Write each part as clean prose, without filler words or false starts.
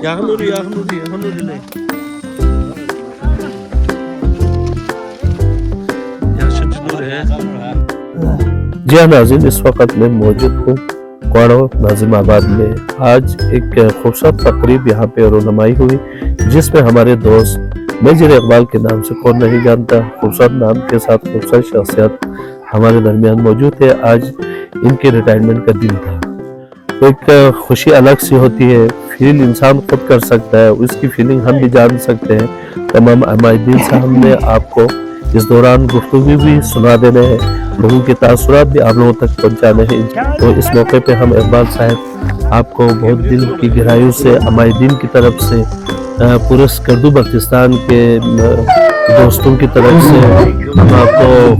جی ہاں ناظرین، اس وقت میں موجود ہوں کوڑو ناظم آباد میں۔ آج ایک خوبصورت تقریب یہاں پہ رونمائی ہوئی جس میں ہمارے دوست میجر اقبال کے نام سے کون نہیں جانتا، خوبصورت نام کے ساتھ خوبصورت شخصیت ہمارے درمیان موجود ہے۔ آج ان کے ریٹائرمنٹ کا دن تھا، ایک خوشی الگ سی ہوتی ہے، فیل انسان خود کر سکتا ہے، اس کی فیلنگ ہم بھی جان سکتے ہیں۔ تمام عمائدین سے ہم نے آپ کو اس دوران گفتگو بھی سنا دینے ہیں، لوگوں کے تاثرات بھی آپ لوگوں تک پہنچانے ہیں۔ تو اس موقع پہ ہم اقبال صاحب آپ کو بہت دل کی گہرائیوں سے عمائدین کی طرف سے، پورے سکردو بلتستان کے دوستوں کی طرف سے ہم آپ کو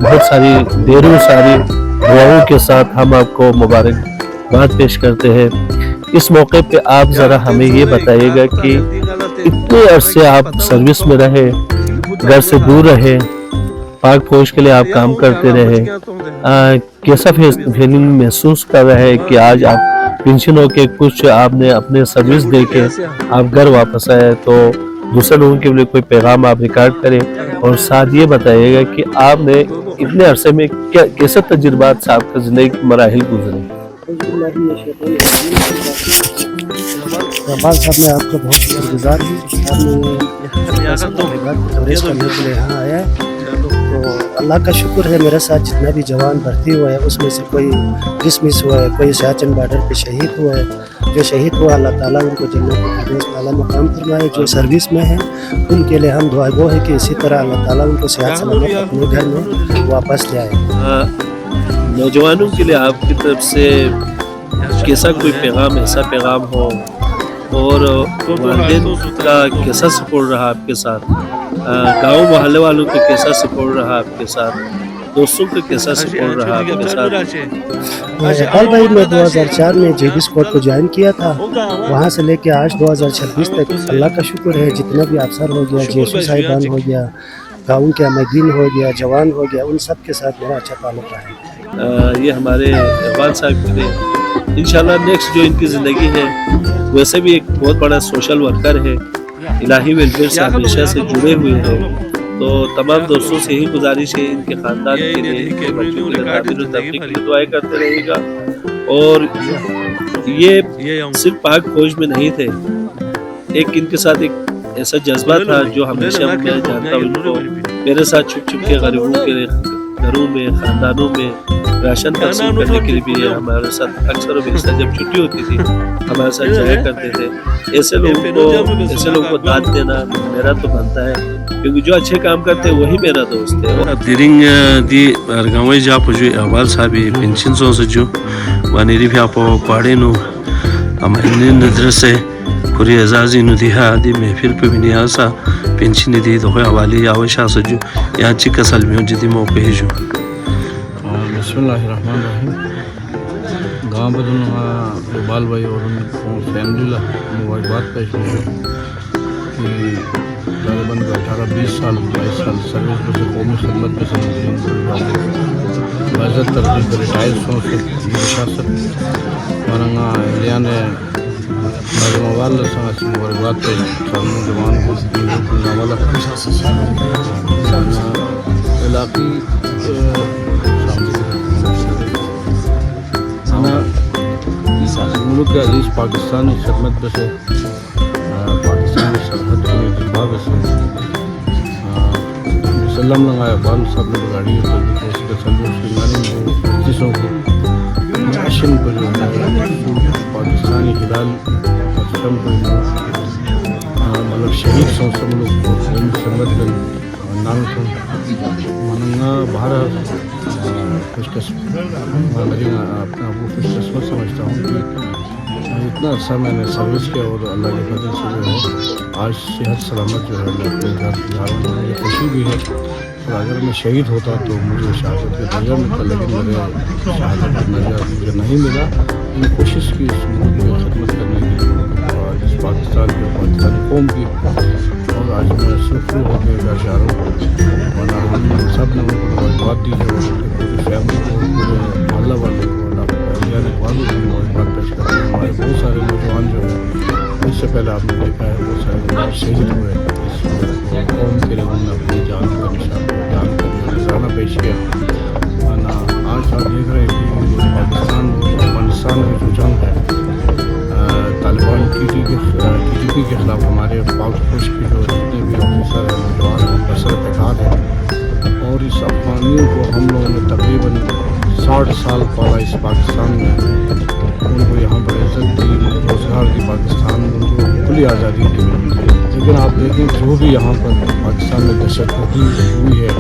بہت ساری ڈھیروں ساری دعاؤں کے ساتھ ہم آپ کو مبارکباد پیش کرتے ہیں۔ اس موقع پہ آپ ذرا ہمیں یہ بتائیے گا کہ اتنے عرصے آپ سروس میں رہے، گھر سے دور رہے، پاک فوج کے لیے آپ کام کرتے رہے، کیسا فیلنگ محسوس کر رہے ہیں کہ آج آپ پینشن ہو کے کچھ آپ نے اپنے سروس دے کے آپ گھر واپس آئے، تو دوسرے لوگوں کے لیے کوئی پیغام آپ ریکارڈ کریں، اور ساتھ یہ بتائیے گا کہ آپ نے اتنے عرصے میں کیسے تجربات سے آپ کا زندگی کے مراحل گزرے۔ اقبال صاحب میں آپ کا بہت شکر گزار ہوں، آپ نے کوریج کرنے کے لیے یہاں آیا ہے، تو اللہ کا شکر ہے میرے ساتھ جتنا بھی جوان بھرتی ہوا ہے اس میں سے کوئی ڈسمس ہوا ہے، کوئی سیاچن بارڈر پہ شہید ہوا ہے۔ جو شہید ہوا اللہ تعالیٰ ان کو جنت الفردوس میں اعلیٰ مقام فرمائے، جو سروس میں ہیں ان کے لیے ہم دعا گو ہے کہ اسی طرح اللہ تعالیٰ ان کو صحت سلامت اپنے گھر میں واپس لے آئے۔ نوجوانوں کے لیے آپ کی طرف سے کیسا کوئی پیغام، ایسا پیغام ہو، اور والدین کا کیسا سپورٹ رہا آپ کے ساتھ، گاؤں محلے والوں کا کیسا سپورٹ رہا آپ کے ساتھ، دوستوں کا کیسا سپورٹ رہا آپ کے ساتھ؟ اقبال بھائی میں 2004 میں جے بی اسکواڈ کو جوائن کیا تھا، وہاں سے لے کے آج 2026 تک اللہ کا شکر ہے جتنا بھی افسر ہو گیا، جے ایس او صاحبان ہو گیا، گاؤں کے عمائدین ہو گیا، جوان ہو گیا، ان سب کے ساتھ میرا اچھا تعلق رہا ہے۔ یہ ہمارے اقبال صاحب کے لیے انشاءاللہ نیکسٹ جو ان کی زندگی ہے، ویسے بھی ایک بہت بڑا سوشل ورکر ہے، الہی ویلفیئر سے ہمیشہ سے جڑے ہوئے ہیں، تو تمام دوستوں سے یہی گزارش ہے ان کے خاندان کے لیے، ان کے بچوں کے تعمیر و ترقی کے لیے دعائیں کرتے رہے گا۔ اور یہ صرف پاک فوج میں نہیں تھے، ایک ان کے ساتھ ایک ایسا جذبہ تھا جو ہمیشہ میں جانتا ہوں ان کو، میرے ساتھ چھپ چھپ کے غریبوں کے گھروں میں، خاندانوں میں راشن تقسیم کرنے کے لیے بھی ہمارے ساتھ اکثر و بیشتر جب چھٹی ہوتی تھی ہمارے ساتھ جایا کرتے تھے۔ ایسے لوگوں کو داد دینا میرا تو بنتا ہے، کیونکہ جو اچھے کام کرتے ہیں وہی میرا دوست ہے۔ دیرنگ دی ارگاوی جا پجو اقبال صاحب پینشن سو سجو وانیری بھی آپ پاڑے نو ہمارے ندرسے پوری اعزازی نو دیہا دی محفل پہ بھی نیاسا پینشن دی تو حوالی آوشا سجو یہاں چکا سلمیوں جدی موقع جو۔ بسم اللہ الرحمن الرحیم۔ گاؤں بدن اقبال بھائی اور ان فیملی لا مبارکباد پیش کروں کہ طالباً 18-20 سال 22 سال سروس میں سے قومی خدمت میں سے عزت ترقی کر ریٹائر سو سے ریاست ورنہ انڈیا نے نظم اقبال سے مبارکباد پیش کروں جوان کو ناوالا علاقی ملک کے عزیز پاکستانی خدمت میں سے پاکستانی سرحد کے انتباہ سے سلام لگایا اقبال صاحب نے گاڑی اس کے سلم سنگانی جسوں کو معاشن کو جو ہے پاکستانی ہلال پاکستان کو مطلب شہید سو سب لوگ سنگت میں نام سن منگا بھارت خوش قسمت اپنا وہ خوش قسمت سمجھتا ہوں کہ اتنا عرصہ میں نے سروس کیا اور اللہ کے فضل سے جو ہے آج صحت سلامت جو ہے میں اپنے گھر جا رہا ہوں، مجھے خوشی بھی ہے۔ اور اگر میں شہید ہوتا تو مجھے شہادت کا درجہ ملتا، لیکن میرے شہادت کا درجہ مجھے نہیں ملا۔ میں نے کوشش کی اس ملک کی خدمت کرنے کی اور اس پاکستان کی پاکستانی قوم کی، اور آج میں سرخرو ہو کے گھر جا رہا ہوں، اور ہم سب نے ان کو مبارکباد دی ہے، اور ان کی پوری فیملی کو، پورے محلہ والے کو، اللہ والوں کو مبارکباد پیش کرتے ہیں۔ ہمارے بہت سارے نوجوان جو ہیں पहले आपने देखा है बहुत सारे लोग शहीद हुए इस कौम के लिए उन्होंने अपनी जान का निशान नजराना पेश किया। वरना आज आप देख रहे हैं कि पाकिस्तान और अफगानिस्तान में जो जंग है तालिबान TTP के खिलाफ हमारे पाक फौज के जो जितने भी ऑफिसर हैं जवान हैं बसर बेकार है। और इस अफगानियों को हम लोगों ने तकरीबन 60 साल पाला इस पाकिस्तान में, उनको यहाँ पर इज्जत दी, रोज़गार दी, पाकिस्तान में उनको खुली आज़ादी दी। लेकिन आप देखें जो भी यहाँ पर पाकिस्तान में दहशतगर्दी हुई है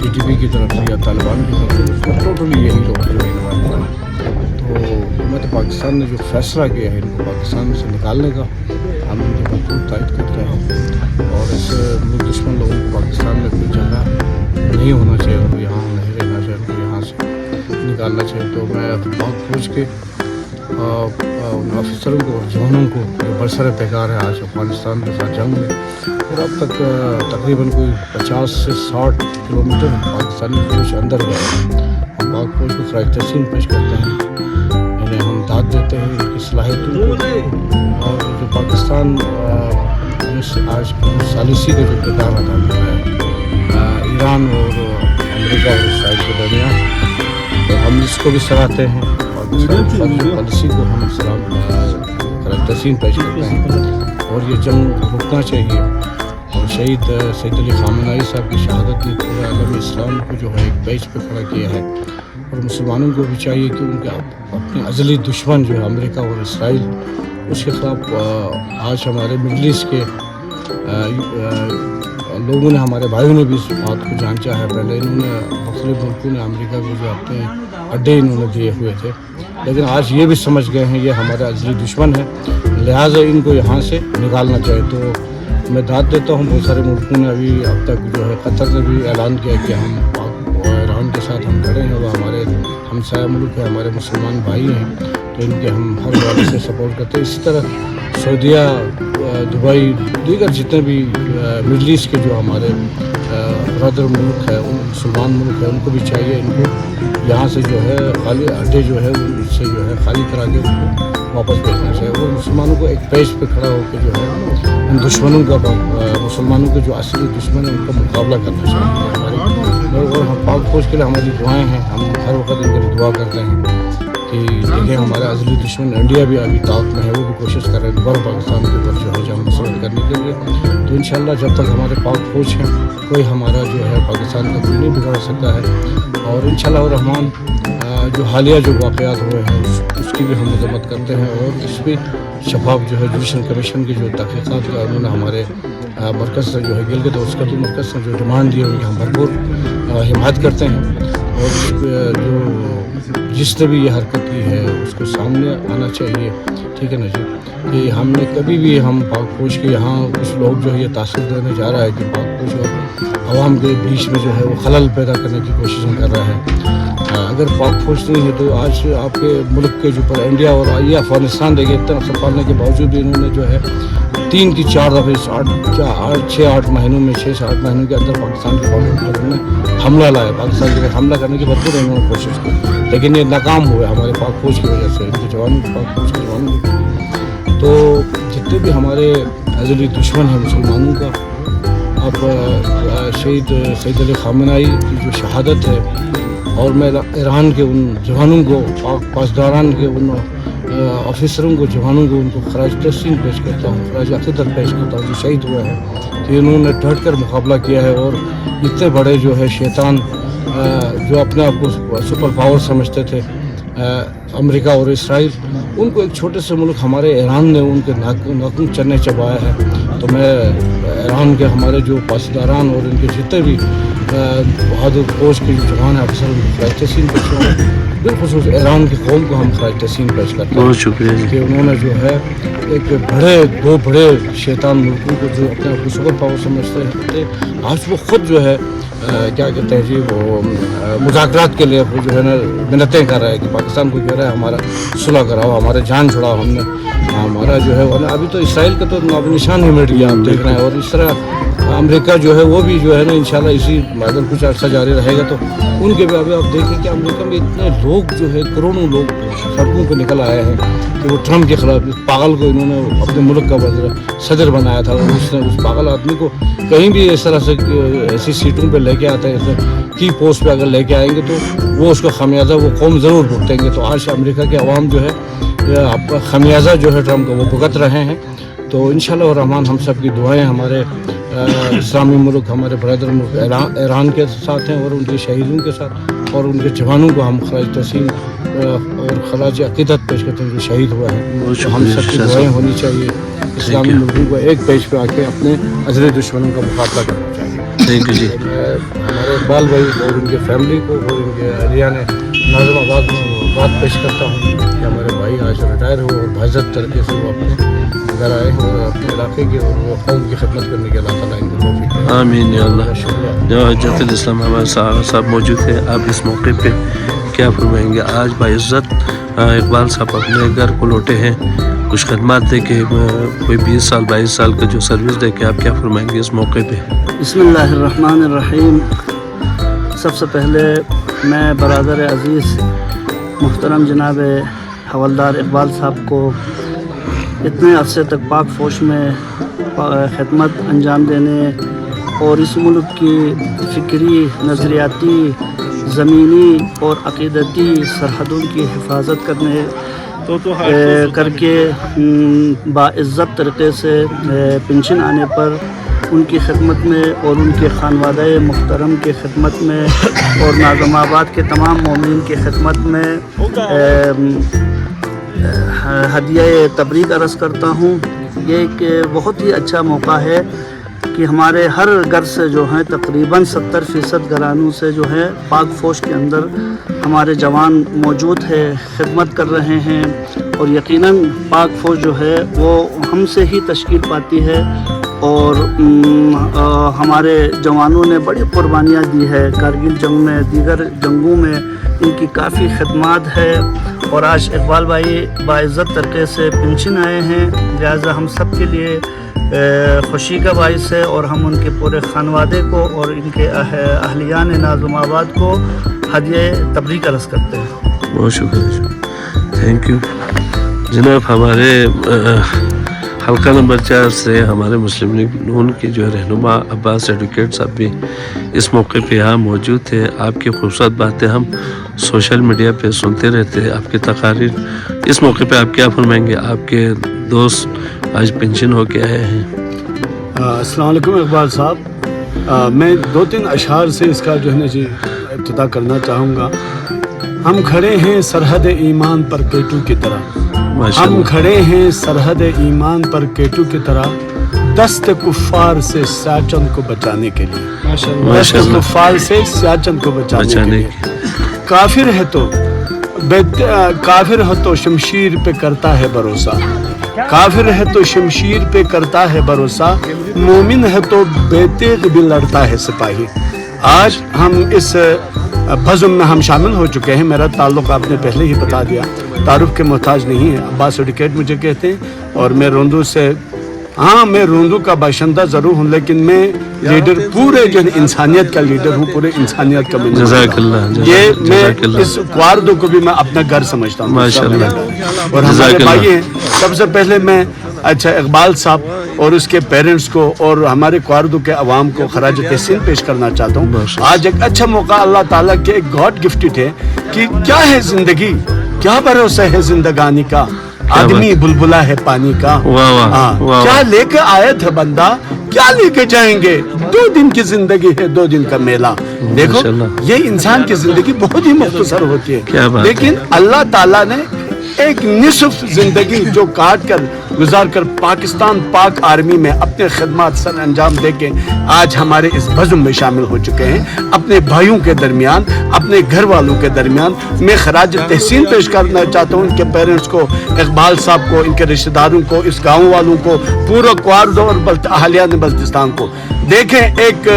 TTP की तरफ से या तालिबान की तरफ से, टोटली यही लोग जो इन्वॉल्व हैं। तो हुकूमत पाकिस्तान ने जो फैसला किया है इनको पाकिस्तान से निकालने का, हम इनकी भरपूर तायद करते हैं। और इस मुल्क दुश्मन लोगों को पाकिस्तान में कोई जगह नहीं होना चाहिए, उनको यहाँ नहीं रहना चाहिए, उनको यहाँ से निकालना चाहिए। तो मैं पाक फौज के उन अफसरों को और जवानों को जो बरसर बेकार है आज अफगानिस्तान के साथ जंग में, और अब तक तकरीबन कोई 50 से 60 किलोमीटर पाकिस्तानी फौज अंदर गए। हम पाक फौज को खराज तहसीन पेश करते हैं, इन्हें हम दाद देते हैं इनकी सलाहियतों को। और जो पाकिस्तान आज सालिसी का जो किरदार अदा कर रहा है ईरान और अमेरिका और इसराइल के दरमियान, तो हम इसको भी सराहते हैं। पॉलिसी को हम खराज तहसीन पेश करते हैं और ये जंग रुकना चाहिए। और शहीद सैयद अली खामेनी साहब की शहादत ने पूरे आलम इस्लाम को जो है एक पेज पे खड़ा किया है। और मुसलमानों को भी चाहिए कि उनके अपने अज़ली दुश्मन जो है अमेरिका और इसराइल, उसके ख़िलाफ़ आज हमारे मिडल ईस्ट के लोगों ने, हमारे भाइयों ने भी इस बात को जांचा है। पहले इन्होंने मुख्तलिफ मुल्कों ने अमेरिका को जो अपने अड्डे इन्होंने दिए हुए थे, लेकिन आज ये भी समझ गए हैं ये हमारा अज़ली दुश्मन है, लिहाजा इनको यहाँ से निकालना चाहिए। तो मैं दाद देता हूँ बहुत सारे मुल्कों ने अभी अब तक जो है कतर ने भी ऐलान किया कि हम ईरान के साथ हम खड़े हैं, वो हमारे हमसाया मुल्क है, हमारे मुसलमान भाई हैं, तो इनके हम हर वाले से सपोर्ट करते हैं। इसी तरह सऊदीया, दुबई, दीगर जितने भी मिडल ईस्ट के जो हमारे ब्रदर मुल्क है, मुसलमान मुल्क है, उनको भी चाहिए इनको यहाँ से जो है खाली अड्डे जो है उससे जो है खाली करा के उनको वापस भेजना चाहिए। और मुसलमानों को एक पेज पे खड़ा होकर जो है इन दुश्मनों का, मुसलमानों के जो असली दुश्मन है उनका मुकाबला करना चाहिए हमारी। और हम पाक फौज के लिए हमारी दुआएं हैं, हम हर वक्त इनके लिए दुआ करते हैं कि देखिए हमारा अज़ली दुश्मन इंडिया भी अभी ताक में है, वो भी कोशिश कर रहे हैं दोबारा पाकिस्तान के ऊपर जो है जंग मुसलत करने के लिए। तो इंशाअल्लाह जब तक हमारे पाक फौज हैं कोई हमारा जो है पाकिस्तान का कुछ नहीं बिगाड़ सकता है। और इंशाअल्लाह रहमान जो हालिया जो वाक़यात हुए हैं उसकी भी हम मदद करते हैं। और इस पर शफाफ जो है जुडिशल कमीशन की जो तहक़ीक़ात का उन्होंने हमारे मरकज़ से जो है गिलगित और उसका मरकज़ से जो डिमांड दी है उनकी हम भरपूर हिमायत करते हैं। और जो जिसने भी ये हरकत की है उसको सामने आना चाहिए, ठीक है ना जी। कि हमने कभी भी हम पाक फौज के यहाँ कुछ लोग जो है ये तासुर देने जा रहा है कि पाक फौज और आवाम के बीच में जो है वो खलल पैदा करने की कोशिश कर रहा है। अगर पाक फौज नहीं है तो आज आपके मुल्क के जो ऊपर इंडिया और ये अफगानिस्तान देखिए इतना संभालने के बावजूद भी इन्होंने जो है 3 की 4 दफ़े 6-8 महीनों में 6 से 8 महीनों के अंदर पाकिस्तान के फौज में हमला लाया। पाकिस्तान के हमला करने की भरपूर इन्होंने कोशिश की, लेकिन ये नाकाम हुए हमारे पाक फौज की वजह से, इनके जवानों की, पाक फौज के जवानों की। तो जितने भी हमारे अज़ली दुश्मन हैं मुसलमानों का, अब शहीद सैयद अली खामेनी की जो शहादत है, और मैं ईरान के उन जवानों को, पासदारान के उन ऑफिसरों को, जवानों को, उनको खराज तहसीन पेश करता हूँ, खराज अक़ीदत पेश करता हूँ जो शहीद हुए हैं कि इन्होंने डट कर मुकाबला किया है। और इतने बड़े जो है शैतान जो अपने आप को सुपर पावर समझते थे अमेरिका और इसराइल, उनको एक छोटे से मुल्क हमारे ईरान ने उनके नाखून चने चबाया है। तो मैं ईरान के हमारे जो पासदारान और इनके जितने भी बहादुर फौज के जो जवान हैं अफसर उनको खराज तहसीन पेश करते हैं। बिलखुसूस ईरान की कौम को हम खराज तहसीन पेश करते हैं। बहुत शुक्रिया कि उन्होंने जो है एक दो बड़े शैतान मुल्कों को जो अपने आप को सुपर पावर समझते थे, आज वो ख़ुद जो है क्या कहते हैं जी, वो मुज़ाकरात के लिए वो जो है ना मिन्नतें कर रहा है कि पाकिस्तान को कह रहा है हमारा सुलह कराओ, हमारे जान छुड़ाओ, हमने हमारा जो है और अभी तो इसराइल का तो अब निशान ही मिट गया, आप देख रहे हैं। और इस तरह अमेरिका जो है वो भी जो है ना इंशाल्लाह इसी अगर कुछ अर्सा जारी रहेगा तो उनके भी अभी आप देखें कि अमेरिका में इतने लोग जो है करोड़ों लोग सड़कों पर निकल आए हैं कि वो ट्रम्प के खिलाफ, इस पागल को इन्होंने अपने मुल्क का सदर बनाया था और उसने उस पागल आदमी को कहीं भी इस तरह से ऐसी सीटों पर लेके आते हैं, की पोस्ट पे अगर लेके आएंगे तो वो उसका खमियाजा वो कौम ज़रूर भुगतेंगे। तो आज अमेरिका के अवाम जो है आपका खमियाजा जो है ट्रम्प का वो भुगत रहे हैं। तो इंशाल्लाह रहमान हम सब की दुआएं हमारे इस्लामी मुल्क, हमारे ब्रदर मुल्क ईरान के साथ हैं और उनके शहीदों के साथ और उनके जवानों को हम खराज तहसीन और खराज अक़ीदत पेश करते हैं जो शहीद हुआ है। तो हम सब की दुआएं होनी चाहिए, इस्लामी मुल्कों को एक पेज पे आके अपने अजर दुश्मनों का मुकाबला करना चाहिए। थैंक यू जी। हमारे इकबाल भाई और उनके फैमिली को और उनके एरिया ने नाज़िमाबाद में बात पेश करता हूँ कि हमारे भाई आज रिटायर हो और बाइज़्ज़त तरीके से वो अपने घर आए हैं और अपने इलाके की और वो कौम की खिदमत करने के अल्लाह ताला इनको तौफीक दे। आमीन या अल्लाह। जो हजरत इस्लाम हमारे साहब मौजूद है, आप इस मौके पे क्या फरमाएंगे? आज बाइज़्ज़त इकबाल साहब अपने घर को लौटे हैं, कुछ खदमात दे के कोई 20 साल 22 साल का जो सर्विस दे के आप क्या फरमाएंगे इस मौके पे? बिस्मिल्लाहिर्रहमानिर्रहीम। सबसे पहले मैं बरादर अज़ीज़ मुहतरम जनाब हवलदार इकबाल साहब को इतने अरसे तक पाक फ़ौज में खिदमत अंजाम देने और इस मुल्क की फ़िक्री, नज़रियाती, ज़मीनी और अक़ीदती सरहदों की हिफाजत करने करके बाइज़्ज़त तरीक़े से पेंशन आने पर उनकी खिदमत में और उनके ख़ानवादे मुहतरम की खिदमत में और नाज़िमाबाद के तमाम मोमिन की खिदमत में हदिया तबरीक अर्ज़ करता हूँ। ये एक बहुत ही अच्छा मौका है कि हमारे हर घर से जो है तकरीबन 70% घरानों से जो है पाक फ़ौज के अंदर हमारे जवान मौजूद है, खिदमत कर रहे हैं और यकीनन पाक फ़ौज जो है वो हमसे ही तश्कील पाती है और हमारे जवानों ने बड़ी कुर्बानियाँ दी है कारगिल जंग में, दीगर जंगों में इनकी काफ़ी खिदमत है। और आज इकबाल भाई बाइज़्ज़त तरीके से पेंशन आए हैं, लिहाजा हम सब के लिए खुशी का बाइस है और हम उनके पूरे खानवादे को और इनके अहलियान नाज़िमाबाद को हदिया तबरीक अर्ज़ करते हैं। बहुत शुक्रिया, थैंक यू जनाब। हमारे हल्का नंबर 4 से हमारे मुस्लिम लीग नून के जो रहनुमा अब्बास एडवोकेट साहब भी इस मौके पे यहाँ मौजूद थे। आपकी खूबसूरत बातें हम सोशल मीडिया पे सुनते रहते हैं, आपकी तकारीर। इस मौके पे आप क्या फरमाएंगे? आपके दोस्त आज पेंशन होके आए हैं। अस्सलाम वालेकुम इकबाल साहब, मैं 2-3 अशार से इसका जो है ना जी इब्तिदा करना चाहूँगा। हम खड़े हैं सरहद ईमान पर केटू की तरह, हम खड़े हैं सरहद ईमान पर केटू की तरह, दस्त कुफ़ार से सियाचन को बचाने के लिए, दस्त कुफ़ार से सियाचन को बचाने के लिए। काफिर है तो शमशीर पे करता है भरोसा, काफिर है तो शमशीर पे करता है भरोसा, मोमिन है तो बेतेग भी लड़ता है सिपाही। आज हम इस बज़्म में हम शामिल हो चुके हैं। मेरा ताल्लुक़ आपने पहले ही बता दिया, तारुफ के मोहताज नहीं है। अब्बास एडवोकेट मुझे कहते हैं और मैं रोंदू से, हाँ मैं रोंदू का बाशिंदा ज़रूर हूँ लेकिन मैं लीडर, पूरे जो इंसानियत का लीडर हूँ, पूरे इंसानियत का मैं ये मैं इस वारदो को भी मैं अपना घर समझता हूँ और हमारे भाई हैं। सबसे पहले मैं अच्छा इकबाल साहब और उसके पेरेंट्स को और हमारे क्वारदू के अवाम को खराज तहसीन पेश करना चाहता हूँ। आज एक अच्छा मौका अल्लाह ताला के एक गॉड गिफ्टेड है कि क्या है ज़िंदगी, क्या भरोसा है जिंदगानी का, आदमी बुलबुला है पानी का। क्या लेके आए थे बंदा, क्या लेके जाएंगे, 2 दिन की जिंदगी है, 2 दिन का मेला। देखो ये इंसान की जिंदगी बहुत ही मुख्तसर होती है, लेकिन अल्लाह ताला ने एक निसफ जिंदगी जो काट कर गुजार कर पाकिस्तान पाक आर्मी में अपने खिदमत सर अंजाम देके आज हमारे इस बज़्म में शामिल हो चुके हैं। अपने भाइयों के दरमियान, अपने घर वालों के दरमियान मैं खराज तहसीन पेश करना चाहता हूँ इनके पेरेंट्स को, इकबाल साहब को, इनके रिश्तेदारों को, इस गाँव वालों को, पूरा क्वारदो और अहलियान बल्तिस्तान को। देखें एक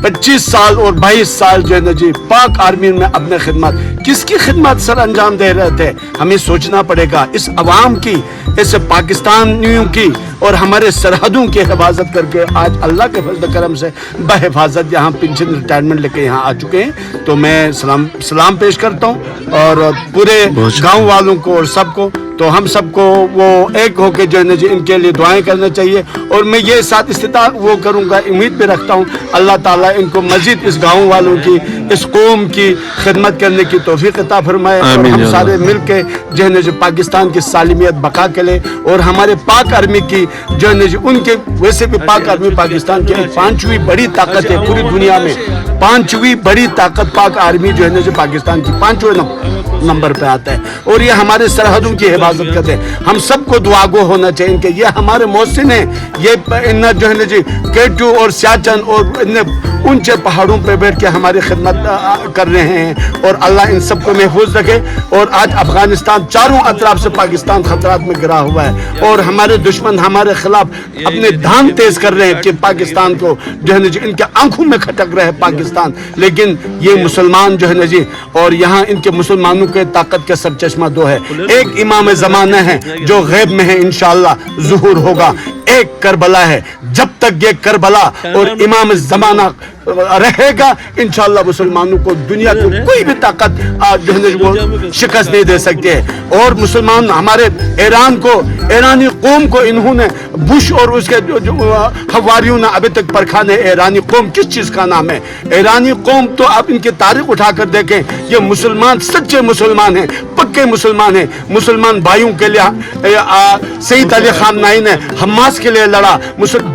25 साल और 22 साल जो है ना जी पाक आर्मी में अपने खिदमत, किसकी खिदमत सर अंजाम दे रहे थे। हमें सोचना पड़ेगा इस अवाम की, इस पाकिस्तानियों की और हमारे सरहदों की हिफाजत करके आज अल्लाह के फजल करम से बहिफाजत यहाँ पेंशन रिटायरमेंट लेके यहाँ आ चुके हैं। तो मैं सलाम पेश करता हूँ और पूरे गांव वालों को और सबको। तो हम सबको वो एक होके जो है ना जी इनके लिए दुआएं करना चाहिए। और मैं ये साथ इस्तिताअ वो करूँगा, उम्मीद भी रखता हूँ अल्लाह ताला इनको मजीद इस गाँव वालों की, इस कौम की खिदमत करने की तौफीक अता फरमाए और हम सारे मिल के जो है ना जी पाकिस्तान की सालिमियत बका के ले और हमारे पाक आर्मी की जो है ना जी उनके वैसे भी पाक आर्मी पाकिस्तान की एक 5वीं बड़ी ताकत है पूरी दुनिया में। 5वीं बड़ी ताकत पाक आर्मी जो है ना जी पाकिस्तान की 5वें नंबर पे आता है और ये हमारे सरहदों की हिफाजत करते हैं। हम सबको दुआगो होना चाहिए इनके। ये हमारे मोहसिन हैं, ये इन जो है ना जी केटू और सियाचन और इन ऊंचे पहाड़ों पे बैठ के हमारी खिदमत कर रहे हैं और अल्लाह इन सबको महफूज रखे। और आज अफगानिस्तान चारों अतराफ से पाकिस्तान खतरात में गिरा हुआ है और हमारे दुश्मन हमारे खिलाफ अपने धान तेज कर रहे हैं कि पाकिस्तान को जो है ना जी इनके आंखों में खटक रहे हैं पाकिस्तान। लेकिन ये मुसलमान जो है ना जी और यहाँ इनके मुसलमानों के ताकत का सब चश्मा दो है। एक इमाम ज़माना है जो गैब में है, इंशाअल्लाह ज़ुहूर होगा। एक करबला है, जब तक ये करबला और इमाम ज़माना रहेगा इंशाअल्लाह मुसलमानों को दुनिया की कोई भी ताकत जो है वो शिकस्त नहीं दे सकती है। और मुसलमान हमारे ईरान को, ईरानी कौम को इन्होंने बुश और उसके जो हवारियों ने अभी तक परखा नहीं ईरानी कौम किस चीज़ का नाम है। ईरानी कौम तो आप इनकी तारीख उठाकर देखें, ये मुसलमान सच्चे मुसलमान हैं, पक्के मुसलमान हैं। मुसलमान भाइयों के लिए सईद अली खामनाई ने हमास के लिए लड़ा।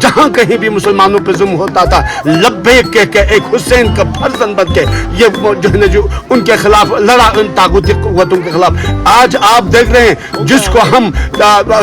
जहाँ कहीं भी मुसलमानों पर जुल्म होता था लब्बैक कह के एक हुसैन का फर्जन बन के ये जो है ना जो उनके खिलाफ लड़ा, उन तागुती कुव्वतों के खिलाफ। आज आप देख रहे हैं जिसको हम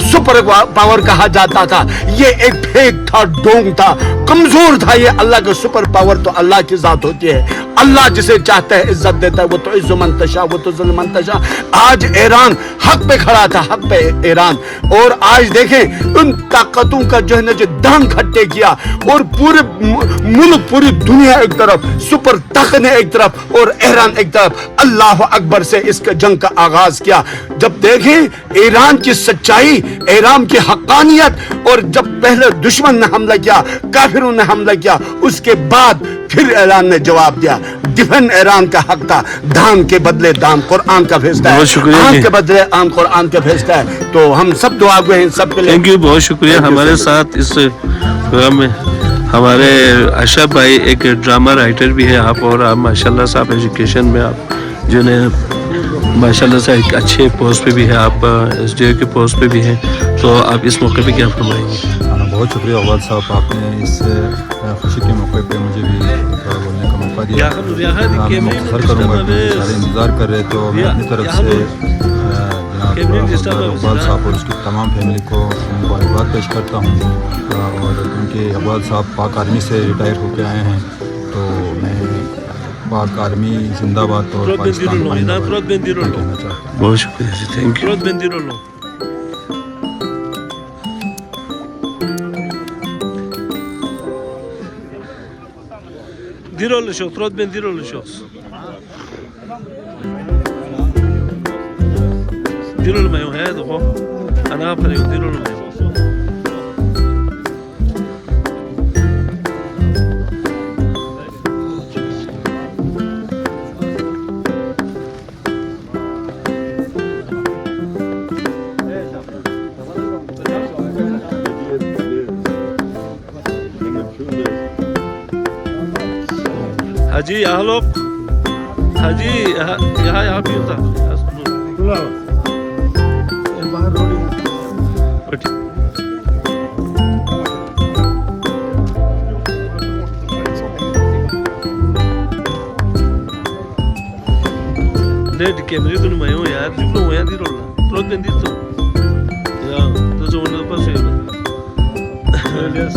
सुपर पावर कहा जाता था, ये एक फेक था, डोंग था, कमजोर था। ये अल्लाह का सुपर पावर तो अल्लाह की जात होती है। अल्लाह जिसे चाहता है इज्जत देता है, वो तो इज्जत मंतशा, वो तो जुल्म मंतशा। आज ईरान हक पे खड़ा था, हक पे ईरान। और आज देखें उन ताकतों का जो है ना जो दान खट्टे किया और पूरे मुल्क, पूरी दुनिया एक तरफ, सुपर ताकत ने एक तरफ और ईरान एक तरफ, अल्लाह अकबर से इसके जंग का आगाज किया। जब देखें ईरान की सच्चाई, ईरान की हक्कानियत और जब पहले दुश्मन ने हमला किया, काफिरों ने हमला किया, उसके बाद फिर ईरान ने जवाब दिया। डिफेंड ईरान का हक था, दान के बदले दान, कुरान का फैसला है, आन के बदले आन, कुरान का फैसला है। तो हम सब दुआ गए हैं सब के लिए। थैंक यू, बहुत शुक्रिया। हमारे साथ इस प्रोग्राम में हमारे अशरफ भाई एक ड्रामा राइटर भी है आप, और आप माशाल्लाह से आप एजुकेशन में आप जो है माशाल्लाह से एक अच्छे पोस्ट पे भी है, आप SDO के पोस्ट पे भी हैं। तो आप इस मौके पे क्या फरमाएंगे? बहुत शुक्रिया अव्वल साहब, आपने इस खुशी के मौके पे मुझे भी बोलने का मौका दिया। मैं मुख्तर करूँगा कि सारे इंतज़ार कर रहे, तो मैं अपनी तरफ से जनाब अव्वल साहब और उसकी तमाम फैमिली को मुबारकबाद पेश करता हूँ। और क्योंकि अव्वल साहब पाक आर्मी से रिटायर होकर आए हैं, तो मैं पाक आर्मी जिंदाबाद और पाकिस्तान कहना चाहता हूँ। बहुत शुक्रिया जी, थैंक यू। ديروا له شو ترد بين ديروا له شو ديروا له مايو هذا هو انا افرق ديروا له مايو हाजी यहाँ लोग हाजी यहाँ भी होता नेट कैमरे तो नहीं हो यार, दिख लो यहाँ दिख लो प्रोत में दिख तो यार तो जो उन्हें पास है इलियास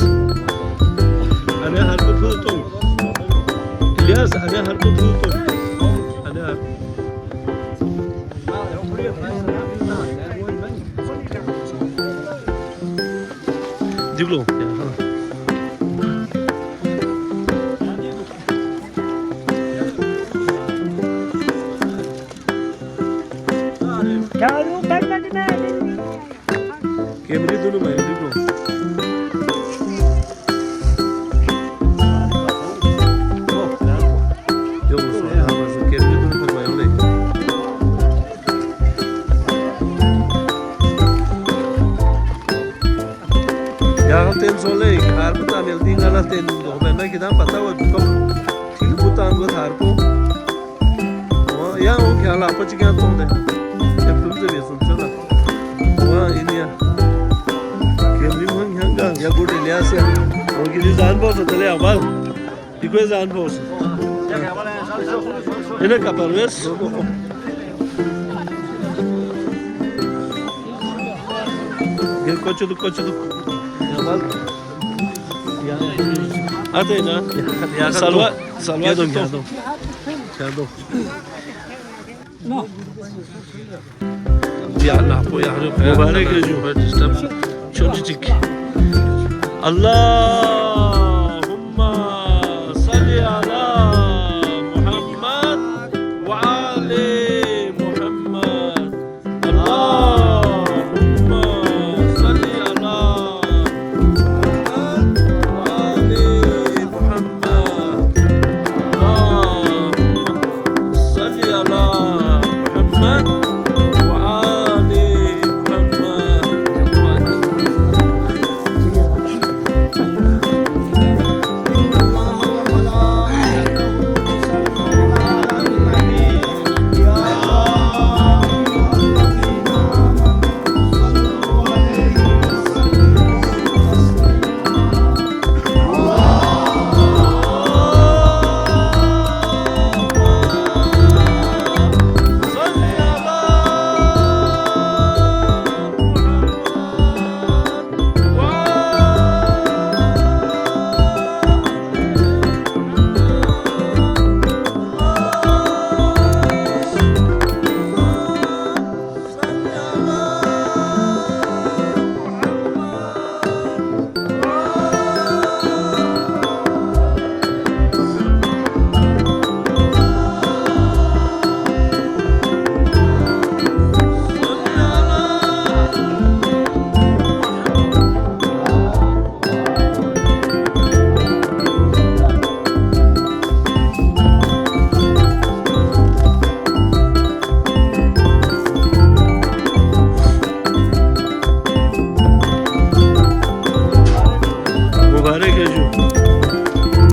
अरे हर को फूल तो इलियास अरे हर को फूल तो अरे हर दिख लो Kalau kan tadi कैमरे दोनों भाई देखो जो कैमरे दोनों पर भाई ले यार तेन सोले कार पता मिलती गाना तेन दो मैंने कितना पता वो कब ठीक पता अंगो थार को या वो क्या लापा चिकन तो दे ये फिल्म से भी सुन चला वहाँ इन्हें कैमरी में हंगा या गुड लिया से वो किसी जान बहुत चले आवाज इको जान बहुत इन्हें कपड़वेस ये कुछ तो आते ना सलवा दो या अल्लाह को यार मुबारक है जो डिस्टर्ब छोटी चिक अल्लाह